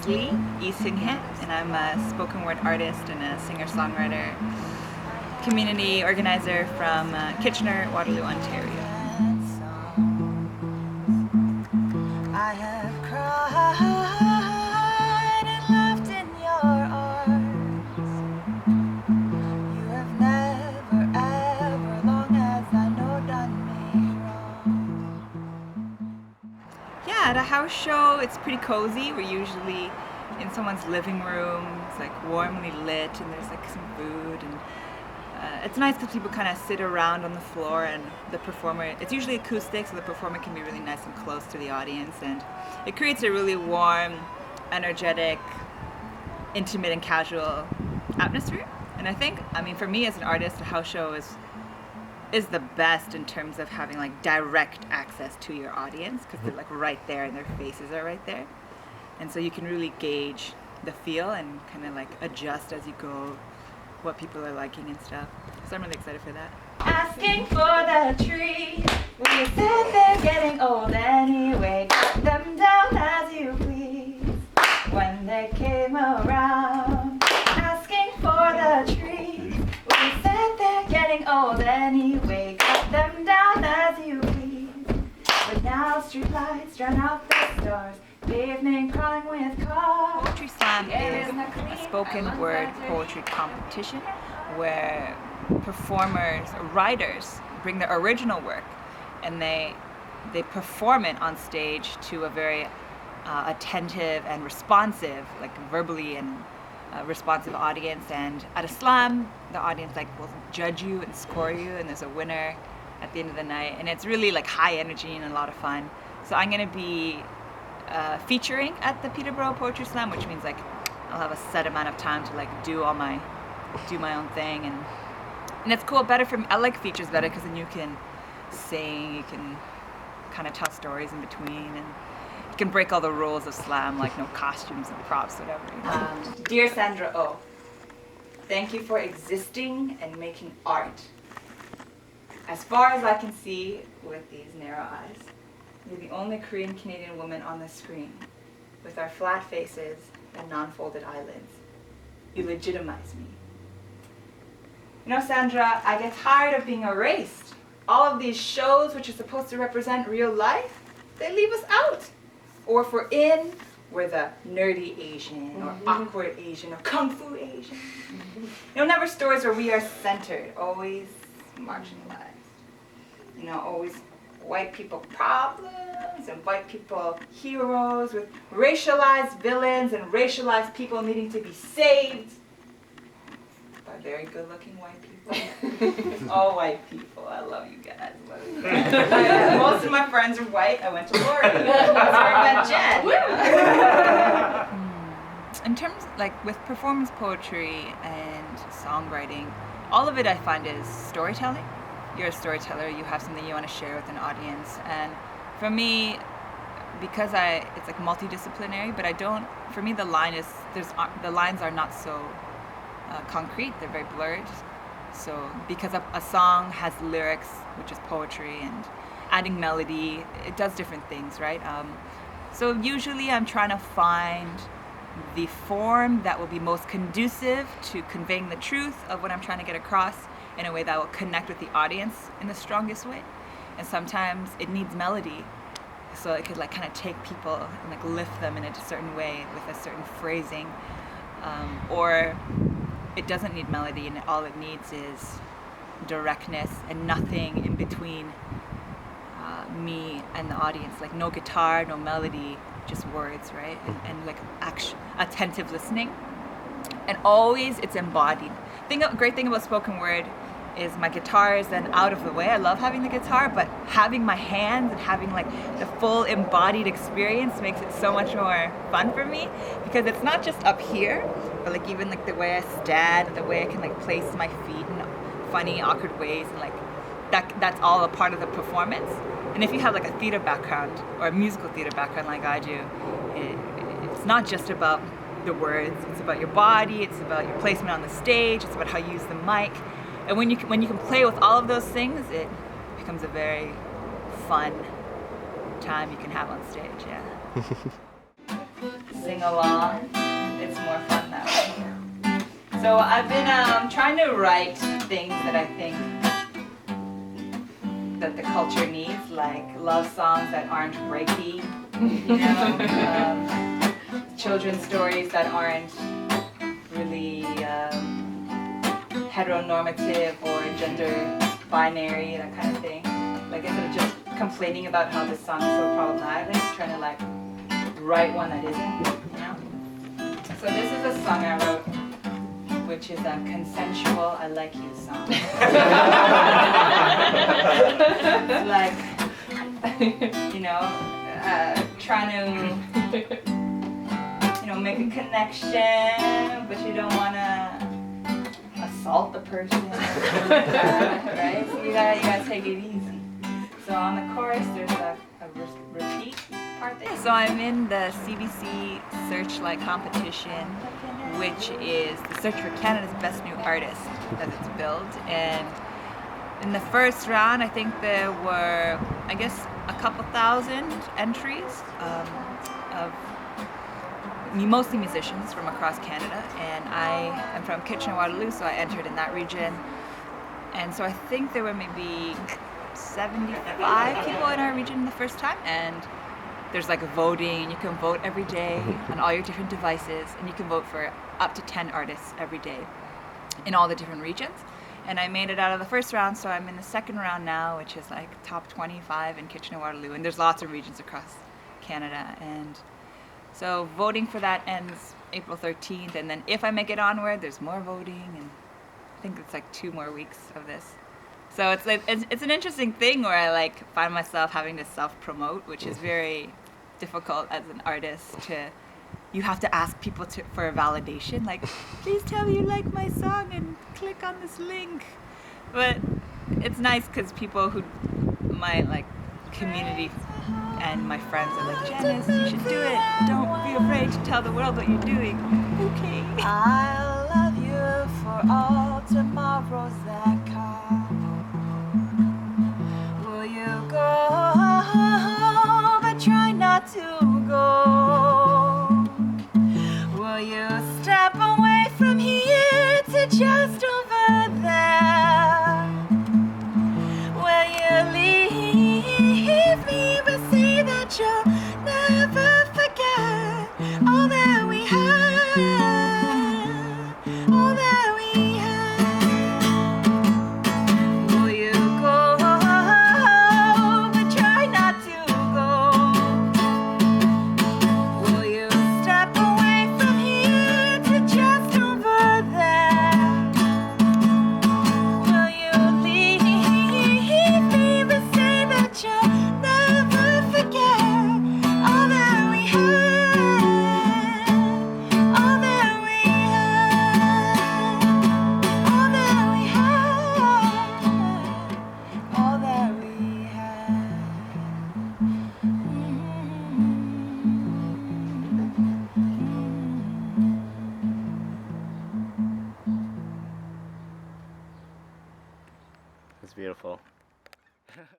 Lee, and I'm a spoken word artist and a singer-songwriter, community organizer from Kitchener-Waterloo, Ontario. I have cried and laughed in your arms. You have never, ever, long as I know, done me wrong. Yeah, at a house show, it's pretty cozy. We're usually in someone's living room. It's like warmly lit, and there's like some food, and it's nice because people kind of sit around on the floor, and the performer, it's usually acoustic, so the performer can be really nice and close to the audience, and it creates a really warm, energetic, intimate and casual atmosphere. And I think, for me as an artist, a house show is the best in terms of having like direct access to your audience, because they're like right there and their faces are right there, and so you can really gauge the feel and kind of like adjust as you go what people are liking and stuff. So I'm really excited for that. Asking for the tree, we said they're getting old anyway. Cut them down as you please. When they came around, asking for the tree, we said they're getting old anyway. Cut them down as you please. But now streetlights drown out the stars. Evening crawling with cars. Poetry Slam is a spoken word poetry competition where performers, writers, bring their original work and they perform it on stage to a very attentive and responsive, like verbally and responsive audience. And at a slam, the audience will judge you and score you, and there's a winner at the end of the night. And it's really like high energy and a lot of fun. So I'm gonna be featuring at the Peterborough Poetry Slam, which means I'll have a set amount of time to do my own thing, and it's cool. Better for me. I like features better because then you can sing, you can kind of tell stories in between, and you can break all the rules of slam, like no costumes and props, whatever. Dear Sandra O, thank you for existing and making art. As far as I can see with these narrow eyes, you're the only Korean Canadian woman on the screen, with our flat faces and non-folded eyelids. You legitimize me. You know, Sandra, I get tired of being erased. All of these shows which are supposed to represent real life, they leave us out. Or if we're in, we're the nerdy Asian, or awkward Asian, or kung fu Asian. Never stories where we are centered, always marginalized. Always white people problems and white people heroes, with racialized villains and racialized people needing to be saved by very good-looking white people. All white people. I love you guys. Most of my friends are white. I went to Florida. That's where I met Jen. In terms with performance poetry and songwriting, all of it I find is storytelling. You're a storyteller, you have something you want to share with an audience, and for me, because it's multidisciplinary, but for me the lines are not so concrete, they're very blurred. So because a song has lyrics, which is poetry, and adding melody, it does different things, right? So usually I'm trying to find the form that will be most conducive to conveying the truth of what I'm trying to get across in a way that will connect with the audience in the strongest way. And sometimes it needs melody, so it could kind of take people and lift them in a certain way with a certain phrasing, or it doesn't need melody and all it needs is directness and nothing in between me and the audience, no guitar, no melody, just words, right? And attentive listening, and always it's embodied. Great thing about spoken word is my guitar is then out of the way. I love having the guitar, but having my hands and having the full embodied experience makes it so much more fun for me, because it's not just up here, but even the way I stand, the way I can place my feet in funny, awkward ways, and that's all a part of the performance. And if you have a theater background or a musical theater background like I do, it's not just about the words, it's about your body, it's about your placement on the stage, it's about how you use the mic. And when you can play with all of those things, it becomes a very fun time you can have on stage, yeah. sing along. It's more fun that way. So I've been trying to write things that I think that the culture needs, like love songs that aren't rapey, you know, children's stories that aren't really heteronormative or gender binary, that kind of thing. Like instead of just complaining about how this song is so problematic, trying to like write one that isn't, you know. So this is a song I wrote, which is a consensual "I like you" song. Like, you know, trying to, you know, make a connection, but you don't want to assault the person, right? So you gotta take it easy. So on the chorus, there's a repeat part there. So I'm in the CBC Searchlight Competition, which is the search for Canada's best new artist as it's billed. And in the first round, I think there were, I guess, a couple thousand entries of mostly musicians from across Canada. And I am from Kitchener-Waterloo, so I entered in that region. And so I think there were maybe 75 people in our region the first time. And there's like a voting, and you can vote every day on all your different devices, and you can vote for up to 10 artists every day in all the different regions. And I made it out of the first round, so I'm in the second round now, which is like top 25 in Kitchener-Waterloo, and there's lots of regions across Canada. And so voting for that ends April 13th, and then if I make it onward, there's more voting, and I think it's like 2 more weeks of this. So it's like it's an interesting thing where I like find myself having to self-promote, which is very difficult as an artist. You have to ask people for a validation, like, please tell me you like my song and click on this link. But it's nice because people who my like community and my friends are like, Janice, you should do it. Don't be afraid to tell the world what you're doing. Okay. I'll love you for all tomorrows that